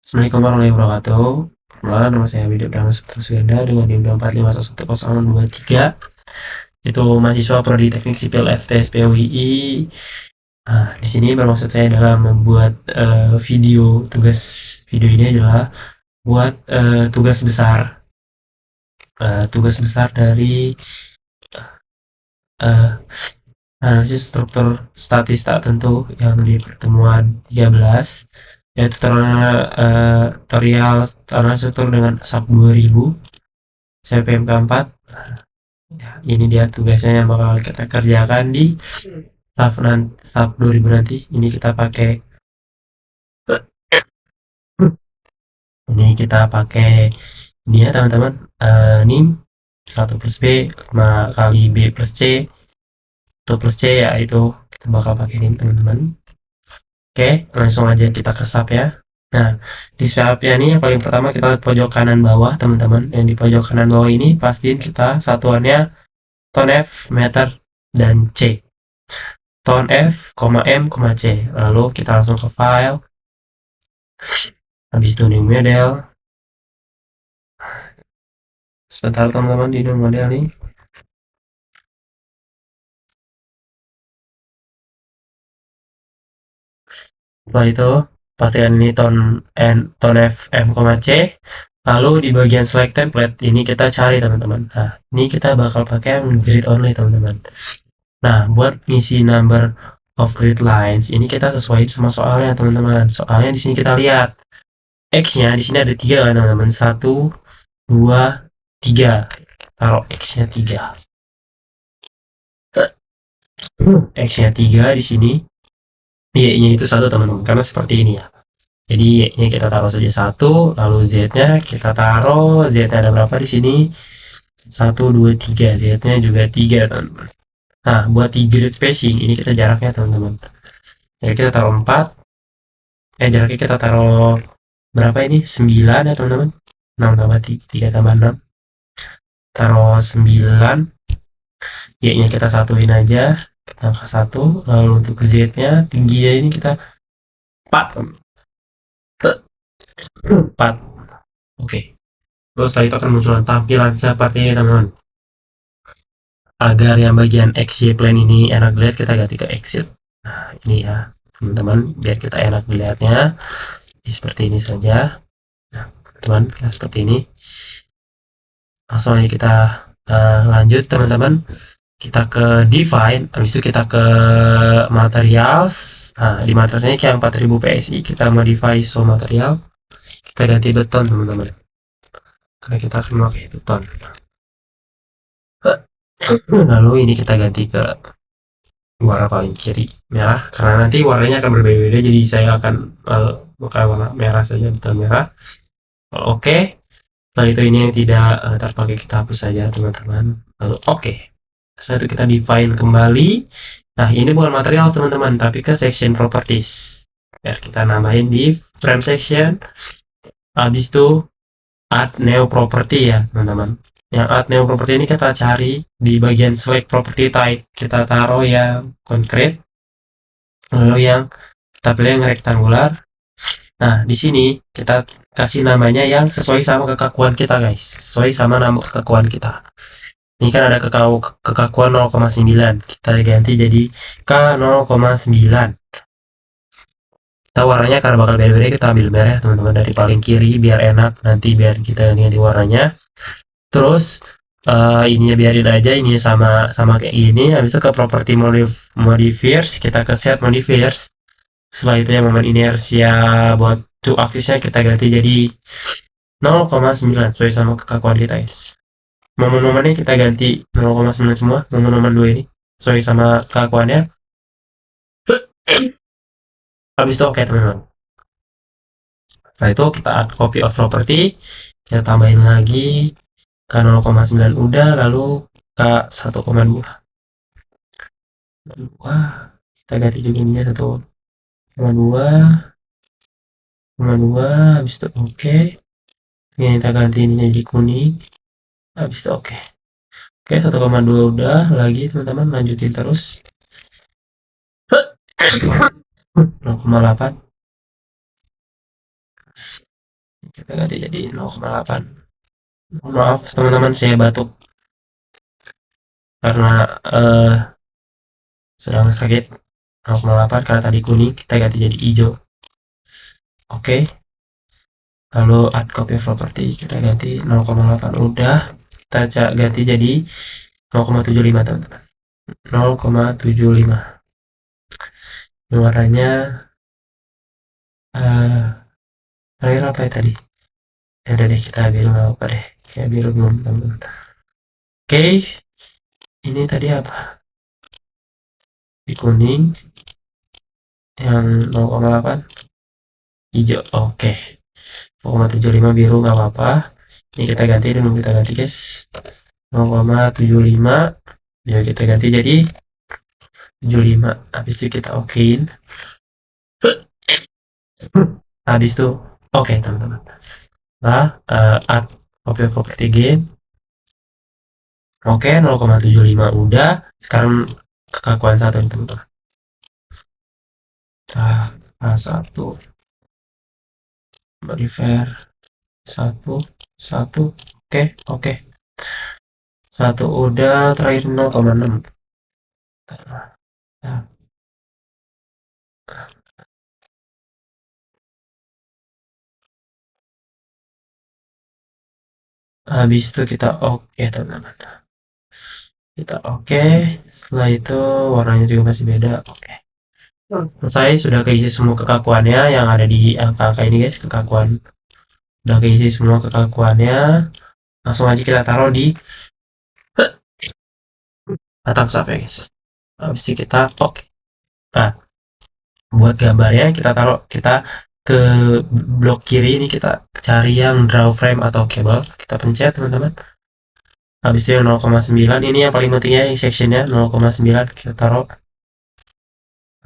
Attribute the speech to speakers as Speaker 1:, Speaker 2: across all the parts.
Speaker 1: Assalamualaikum warahmatullahi wabarakatuh. Perkenalkan, nama saya Widya Pratama Suganda dengan NIM 245111023. Itu mahasiswa Prodi Teknik Sipil FTS PUII. Di sini bermaksud saya adalah membuat video. Tugas video ini adalah buat tugas besar dari uh, analisis struktur statis tak tentu yang di pertemuan 13, yaitu tutorial analisis struktur dengan SAP 2000 CPMK 4. Ya, ini dia tugasnya yang bakal kita kerjakan di SAP 2000 nanti. Ini kita pakai ini ya teman-teman, NIM 1 plus B 5 kali B plus C 1 plus C, ya itu kita bakal pakai NIM teman-teman. Oke, langsung aja kita ke SAP ya. Nah, di SAP-nya ini yang paling pertama kita lihat pojok kanan bawah teman-teman. Yang di pojok kanan bawah ini pastiin kita satuannya ton F, meter, dan C. Ton F, M, C. Lalu kita langsung ke file. Habis itu new model. Sebentar teman-teman, di new model nih. Setelah itu pastikan ini ton F, M, C. Lalu di bagian select template ini kita cari teman-teman. Nah, ini kita bakal pakai yang grid only teman-teman. Nah, buat ngisi number of grid lines ini kita sesuai sama soalnya teman-teman. Soalnya di sini kita lihat X-nya di sini ada 3 kan teman-teman. 1 2 3. Taruh X-nya 3. X-nya 3 di sini. Y-nya itu 1 teman-teman, karena seperti ini ya. Jadi Y-nya kita taruh saja 1, lalu Z-nya kita taruh, Z-nya ada berapa di sini? 1 2 3. Z-nya juga 3 teman-teman. Nah, buat di grid spacing ini kita jaraknya teman-teman. Jadi kita taruh 4. Jaraknya kita taruh berapa ini? 9 ya teman-teman. 6 tambah 3 tambah 6. Taruh 9. Y-nya kita satuin aja. Kita angka 1. Lalu untuk Z-nya tingginya ini kita 4. 4. Oke. Terus setelah itu akan muncul tampilan seperti ini teman-teman. Agar yang bagian XY plane ini enak dilihat, kita ganti ke exit. Nah, ini ya teman-teman, biar kita enak dilihatnya. Seperti ini saja. Nah, teman-teman, seperti ini. Langsung aja kita lanjut teman-teman. Kita ke define, habis itu kita ke materials. Nah, di materials ini yang 4000 PSI kita modify so material. Kita ganti beton teman-teman, karena kita akan memakai beton. Lalu ini kita ganti ke warna paling kiri, merah, karena nanti warnanya akan berbeda-beda, jadi saya akan pakai warna merah saja, beton merah. Oke. Nah, itu ini yang tidak terpakai kita hapus saja teman-teman. Lalu oke. Setelah itu kita define kembali. Nah, ini bukan material teman-teman, tapi ke section properties. Biar kita nambahin di frame section. Habis itu add new property ya teman-teman. Yang add new property ini kita cari di bagian select property type. Kita taruh yang concrete. Lalu yang kita pilih yang rectangular. Nah, di sini kita kasih namanya yang sesuai sama kekakuan kita guys. Sesuai sama nama kekakuan kita. Ini kan ada kekakuan 0,9. Kita ganti jadi K0,9. Nah, warnanya karena bakal beda-beda, kita ambil merah teman-teman dari paling kiri biar enak nanti, biar kita ganti warnanya. Terus ininya biarin aja, ini sama kayak gini. Habis itu ke property modifiers, kita ke set modifiers. Setelah itu yang momen inersia buat two axisnya kita ganti jadi 0,9 sesuai sama kekakuan kita guys. Momen-momennya kita ganti 0,9 semua, momen-momen 2 ini sesuai sama kekakuannya. Habis itu oke teman-teman. Setelah itu kita add copy of property, kita tambahin lagi ke 0,9 udah, lalu ke 1,2. Kita ganti juga ini 1,2, habis itu oke. Ini kita ganti ini jadi kuning, habis itu oke. Oke, 1,2 udah, lagi teman-teman lanjutin terus. 0,8. kita ganti jadi 0,8. Maaf teman-teman, saya batuk karena sedang sakit. 0,8 karena tadi kuning, kita ganti jadi hijau. Oke. Lalu add copy property, kita ganti 0,8. Udah, kita ganti jadi 0,75 teman-teman. 0,75. Warnanya terakhir apa ya tadi? Ya udah deh, kita biru nggak apa deh, kayak biru belum teman-teman. Oke, ini tadi apa? Di kuning yang 0,8 hijau. Oke, 0,75 biru nggak apa-apa. Ini kita ganti dulu, kita ganti guys, 0,75. Ya kita ganti jadi 75. Habis itu kita okein. Habis itu oke teman-teman. Nah, add copy property game. Oke, 0,75 udah. Sekarang kekakuan 1 teman-teman. Nah, 1 modifier 1 oke 1 udah, terakhir 0,6. Nah, habis itu kita oke teman-teman, kita oke. Setelah itu warnanya juga masih beda. Oke, selesai, sudah keisi semua kekakuannya yang ada di angka-angka ini guys. Kekakuan udah keisi semua kekakuannya, langsung aja kita taruh di batang sap ya guys. Habis itu kita oke. Nah, buat gambarnya kita ke blok kiri ini, kita cari yang draw frame atau cable, kita pencet teman-teman. Habis itu yang 0,9 ini yang paling pentingnya, yang sectionnya 0,9 kita taruh.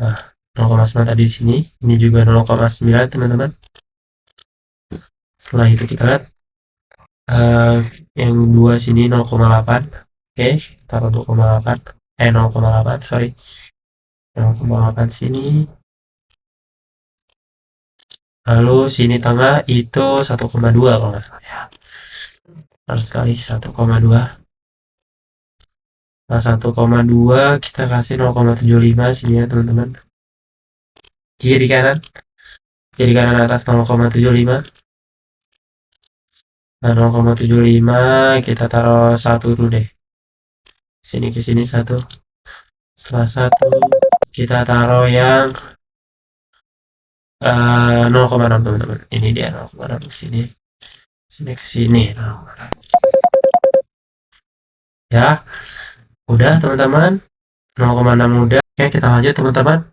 Speaker 1: Nah, 0,9 tadi di sini, ini juga 0,9 teman-teman. Setelah itu kita lihat yang dua sini 0,8. Oke, taruh 0,8. 0,8 sorry, 0,8 sini. Lalu sini tengah itu 1,2 kalau nggak salah ya. Harus sekali 1,2. Nah, 1,2 kita kasih 0,75 sini ya teman-teman. Kiri kanan atas 0,75. Nah, 0,75 kita taruh 1 dulu deh. Sini ke sini 1. Setelah 1 kita taruh yang 0,6 teman-teman. Ini dia 0,6 ke sini. Sini ke sini. Ya. Udah teman-teman. 0,6 udah. Oke, kita lanjut teman-teman.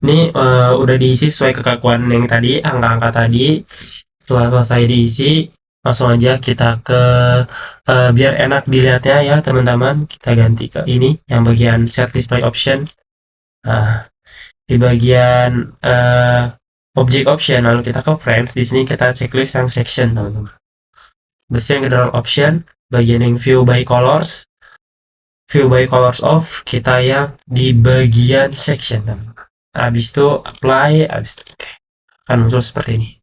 Speaker 1: Ini udah diisi sesuai kekakuan yang tadi, angka-angka tadi. Setelah selesai diisi, langsung aja kita ke biar enak dilihatnya ya teman-teman, kita ganti ke ini yang bagian set display option. Nah, di bagian object option, lalu kita ke frames. Di sini kita checklist yang section teman-teman. Terus yang ke dalam option, bagian yang view by colors off, kita yang di bagian section teman-teman. Habis itu apply, habis itu oke. Akan muncul seperti ini.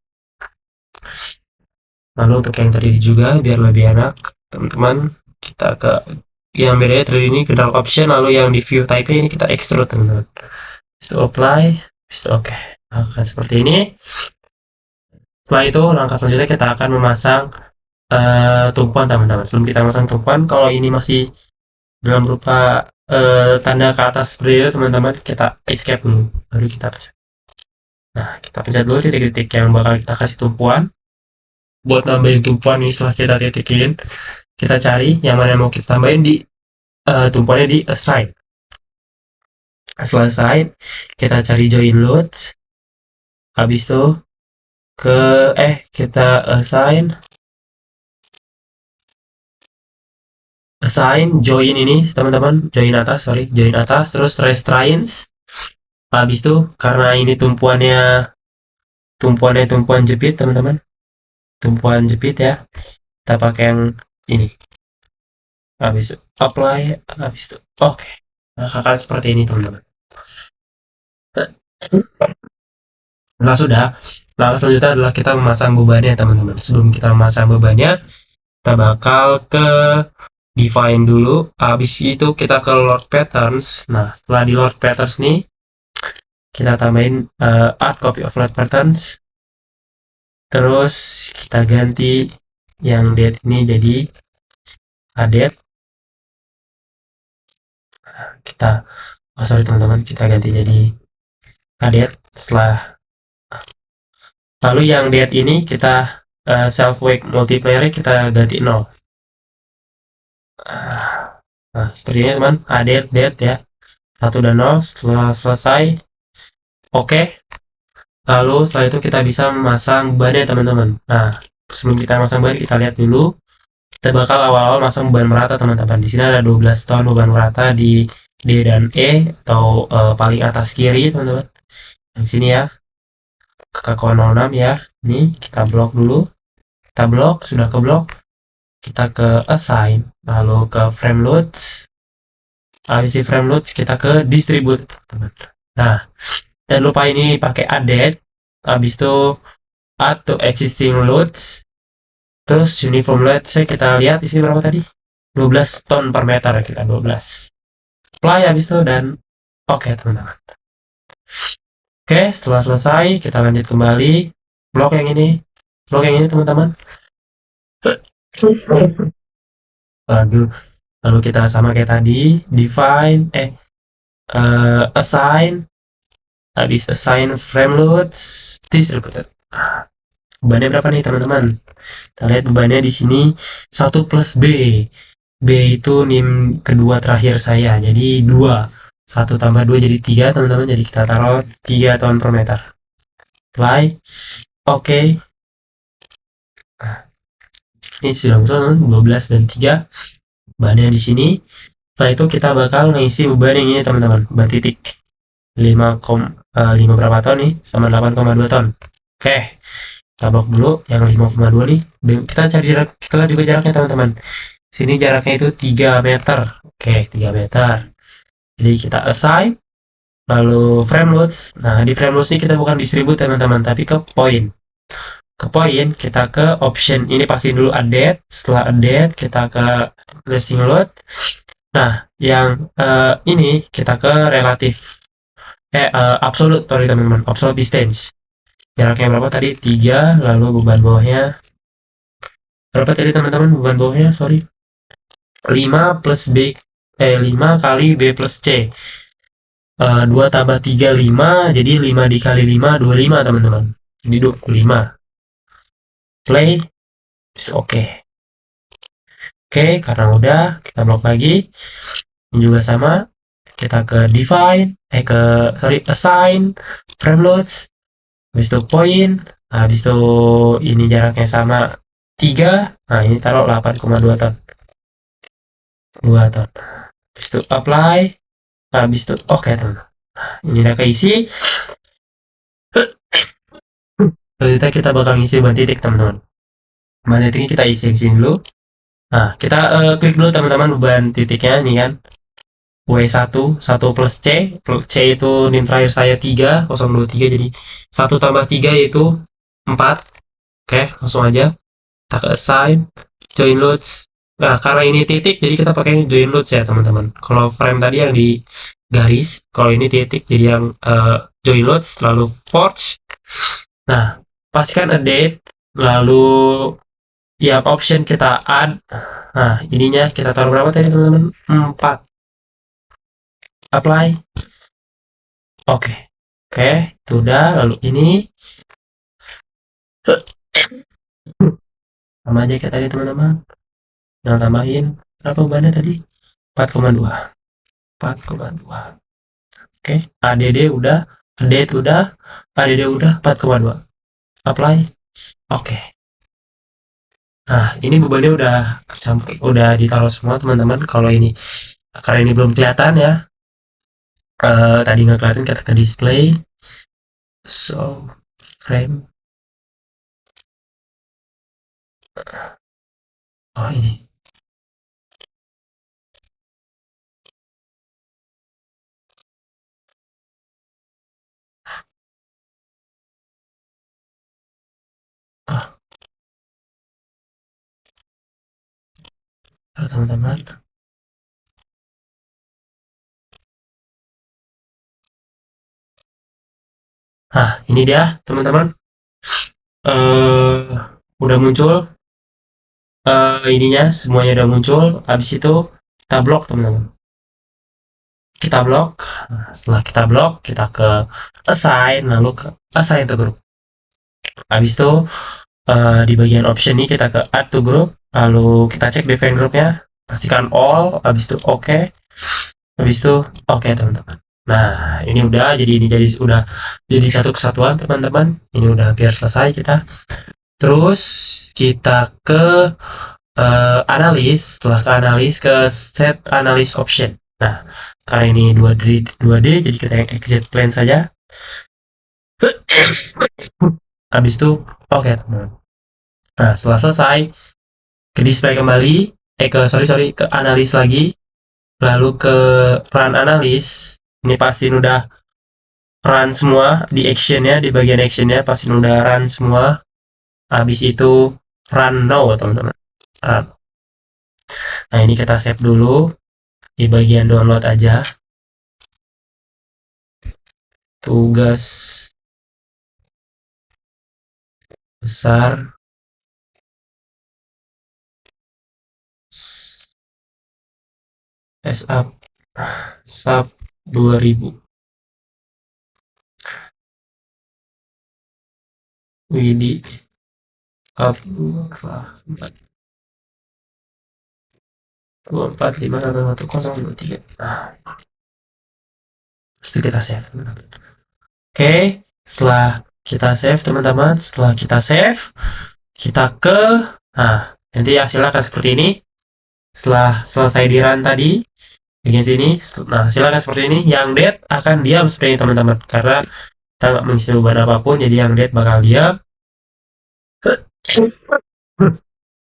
Speaker 1: Lalu untuk yang tadi juga biar lebih enak teman-teman, kita ke yang bedanya tadi ini ke dalam option, lalu yang di view type ini kita extrude teman-teman. Habis itu apply, habis itu oke. Akan seperti ini. Setelah itu langkah selanjutnya kita akan memasang tumpuan teman-teman. Sebelum kita memasang tumpuan, kalau ini masih dalam berupa tanda ke atas seperti itu teman-teman, kita escape dulu, baru kita pencet. Nah, kita pencet dulu titik-titik yang bakal kita kasih tumpuan. Buat nambahin tumpuan ini, setelah kita titikin, kita cari yang mana yang mau kita tambahin di tumpuannya di assign. Setelah assign, kita cari join load. Habis itu kita assign join ini teman-teman, join atas, terus restraints. Habis itu karena ini tumpuan jepit teman-teman, tumpuan jepit ya, kita pakai yang ini. Habis itu apply, habis itu oke. Nah, akan seperti ini teman-teman. Nah, sudah, Langkah selanjutnya adalah kita memasang bebannya, teman-teman. Sebelum kita memasang bebannya, kita bakal ke define dulu. Habis itu kita ke load patterns. Nah, setelah di load patterns nih, kita tambahin add copy of load patterns. Terus kita ganti yang date ini jadi added. Kita, oh sorry teman-teman, kita ganti jadi added. Setelah, lalu yang date ini kita self weight multiplier kita ganti 0. Nah, seperti ini teman, added date ya. 1 dan 0 setelah selesai. Oke. Lalu setelah itu kita bisa memasang bebannya teman-teman. Nah, sebelum kita masang beban kita lihat dulu. Kita bakal awal-awal masang beban merata teman-teman. Di sini ada 12 ton beban merata di D dan E atau paling atas kiri teman-teman. Di sini ya. Ke 06 ya. Ini kita blok dulu. Kita blok, sudah ke blok. Kita ke assign, lalu ke frame loads. Habis di frame loads kita ke distribute teman-teman. Nah, jangan lupa ini pakai added. Habis itu add to existing loads. Terus uniform load saya kita lihat di sini berapa tadi? 12 ton per meter ya, kita 12. Apply habis itu dan oke teman-teman. Oke, setelah selesai kita lanjut kembali blok yang ini. Blok yang ini teman-teman. Lalu kita sama kayak tadi, define assign, habis assign frame loads distributed. Bebannya berapa nih teman-teman? Kita lihat bebannya di sini 1 plus B. B itu nim kedua terakhir saya, jadi 2. 1 tambah 2 jadi 3 teman-teman, jadi kita taruh 3 ton per meter. Apply. Oke. Nah, ini sudah muncul 12 dan 3 bebannya di sini. Setelah itu kita bakal ngisi beban yang ini teman-teman, beban titik 5 berapa ton nih, sama 8,2 ton. Oke, kita blok dulu yang 5,2 nih. Kita cari jarak, kita lihat juga jaraknya teman-teman. Sini jaraknya itu 3 meter. Oke, 3 meter. Jadi kita assign, lalu frame loads. Nah, di frame loads ini kita bukan distribute teman-teman, tapi ke point. Ke point, kita ke option. Ini pasti dulu added. Setelah added, kita ke listing load. Nah, yang ini kita ke relatif absolute, sorry teman-teman, absolute distance. Jaraknya berapa tadi? 3, lalu beban bawahnya berapa tadi teman-teman? Beban bawahnya, sorry. 5 plus B 5 kali B plus C. 2 tambah 3 5, jadi 5 dikali 5 25 teman-teman. Jadi 25. Play. Oke. Oke, karena udah kita blok lagi. Ini juga sama. Kita ke define, assign frame loads. Habis itu point, habis itu ini jaraknya sama 3. Nah, ini taruh 8,2 ton. 2 ton. Habis itu apply. Habis itu oke teman. Ini udah keisi. Selanjutnya kita bakal ngisi ban titik teman-teman. Ban titiknya kita isi di sini dulu. Nah, kita klik dulu teman-teman beban titiknya ini kan. W1 1 plus C. C itu nim terakhir saya 3 023, jadi 1 tambah 3 yaitu 4. Oke, langsung aja kita ke assign join loads. Nah, karena ini titik jadi kita pakai join loads ya teman-teman. Kalau frame tadi yang di garis, kalau ini titik jadi yang join loads, lalu forge. Nah, pastikan a date, lalu yang option kita add. Nah, ininya kita taruh berapa tadi teman-teman? 4. Apply. Oke. Oke, itu udah. Lalu ini sama aja kayak tadi teman-teman. Yang tambahin berapa bebannya tadi? 4,2. 4,2. Oke, ADD udah, ADD udah, ADD udah 4,2. Apply. Oke. Nah, ini bebannya udah kecampur, udah ditaruh semua teman-teman. Kalau ini karena ini belum kelihatan ya. Tadi nggak kelihatan, kita ke display. So, frame. Oh, ini. teman-teman. Nah, ini dia teman-teman. Udah muncul ininya, semuanya udah muncul. Habis itu kita blok teman-teman. Kita blok. Nah, setelah kita blok, kita ke assign, lalu ke assign to group. Habis itu di bagian option ini kita ke add to group, lalu kita cek define groupnya, pastikan all, habis itu oke, habis itu oke teman-teman. Nah ini udah, jadi ini udah jadi satu kesatuan teman-teman. Ini udah hampir selesai kita. Terus kita ke analis, setelah ke analis ke set analysis option. Nah karena ini 2D jadi kita yang exit plan saja. Habis itu oke teman-teman. Nah setelah selesai, ke display kembali, ke analis lagi, lalu ke run analis. Ini pasti udah run semua di actionnya, di bagian actionnya pasti udah run semua. Habis itu run now teman-teman. Nah ini kita save dulu di bagian download aja. Tugas besar SAP 2000 Widi Abdurrahman 24511023. Nah, itu kita save. Oke, setelah kita save teman-teman, setelah kita save, kita ke, nah nanti hasilnya akan seperti ini. Setelah selesai di run tadi, bagian sini, nah hasilnya akan seperti ini. Yang dead akan diam seperti ini teman-teman, karena kita nggak mengisi beban apapun, jadi yang dead bakal diam.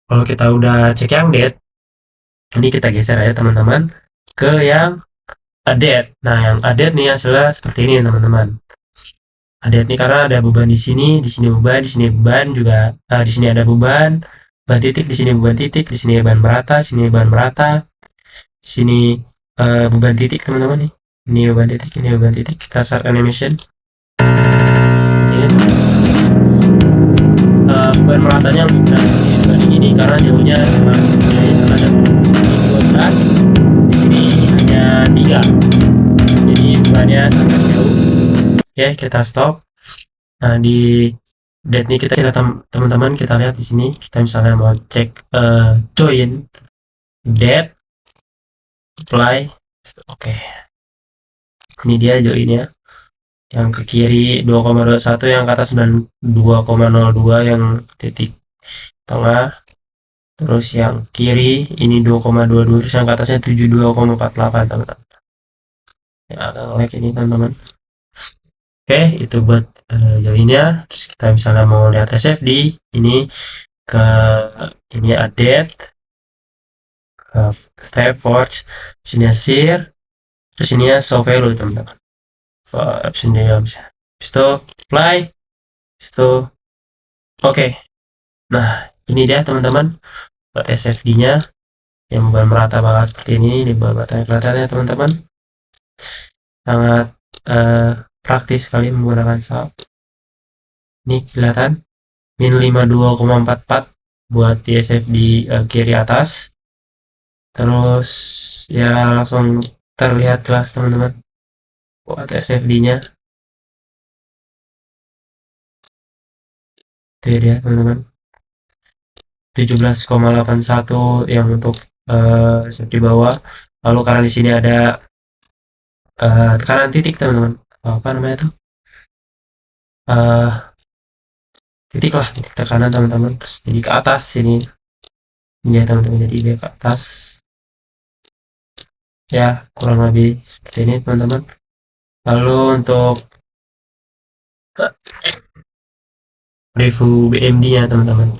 Speaker 1: Kalau kita udah cek yang dead, ini kita geser ya teman-teman ke yang added. Nah yang added nih hasilnya seperti ini teman-teman. Added nih karena ada beban di sini beban, di sini beban juga, di sini ada beban titik, di sini beban titik, di sini beban merata, di sini beban merata, di sini beban titik teman-teman nih. Ini beban titik, ini beban titik. Kita start animation. Seperti ini. Beban meratanya lebih berat dibanding ini karena jauhnya sangat 12, di sini hanya 3, jadi bebannya sangat jauh. Oke, kita stop. Nah di date ini kita teman-teman kita lihat di sini, kita misalnya mau cek join date, apply, oke. Ini dia joinnya. Yang ke kiri 2,21, yang ke atas 2,02 yang titik tengah. Terus yang kiri ini 2,22, terus yang ke atasnya 72,48 teman-teman. Ya agak nge-lag ini teman-teman. Oke, itu buat joinnya. Terus kita misalnya mau lihat SFD, ini ke ini update, step forge, sini share, terus ini show value teman-teman. Option di dalam, habis itu apply, habis itu oke. Nah ini dia teman-teman buat SFD-nya yang beban merata bakal seperti ini. Ini beban merata kelihatannya teman-teman, sangat praktis sekali menggunakan SAP. Ini kelihatan min 52,44 buat di SFD kiri atas. Terus ya langsung terlihat jelas teman-teman buat SFD-nya. Itu dia teman-teman, 17,81 yang untuk SFD bawah. Lalu karena di sini ada tekanan titik teman-teman, apa namanya tuh, titik lah, titik tekanan teman-teman. Terus jadi ke atas sini, ini ya teman-teman, jadi dia ke atas ya, kurang lebih seperti ini teman-teman. Lalu untuk review BMD nya teman-teman,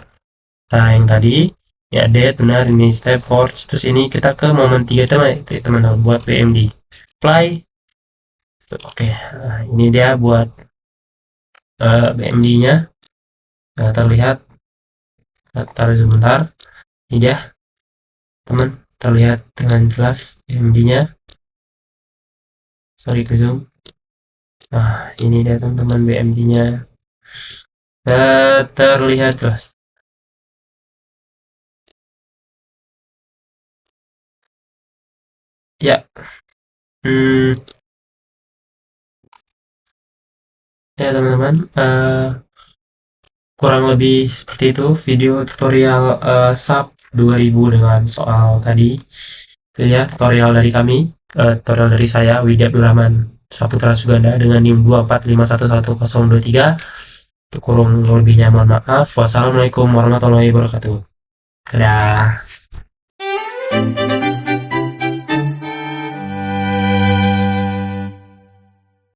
Speaker 1: nah yang tadi ya dead benar, ini step force, terus ini kita ke momen 3 teman-teman buat BMD apply. Oke, nah ini dia buat BMD nya. Nah terlihat, taruh sebentar, ini dia teman, terlihat dengan jelas BMD-nya. Sorry ke zoom. Nah, ini dia teman-teman BMD-nya. Terlihat jelas. Ya, hmm, ya teman-teman, kurang lebih seperti itu video tutorial SAP 2000 dengan soal tadi. Itu ya tutorial dari kami, tutorial dari saya Widya Abdurrahman Saputra Suganda dengan NIM 245111023. Untuk kurang lebihnya mohon maaf. Wassalamualaikum warahmatullahi wabarakatuh. Dadah.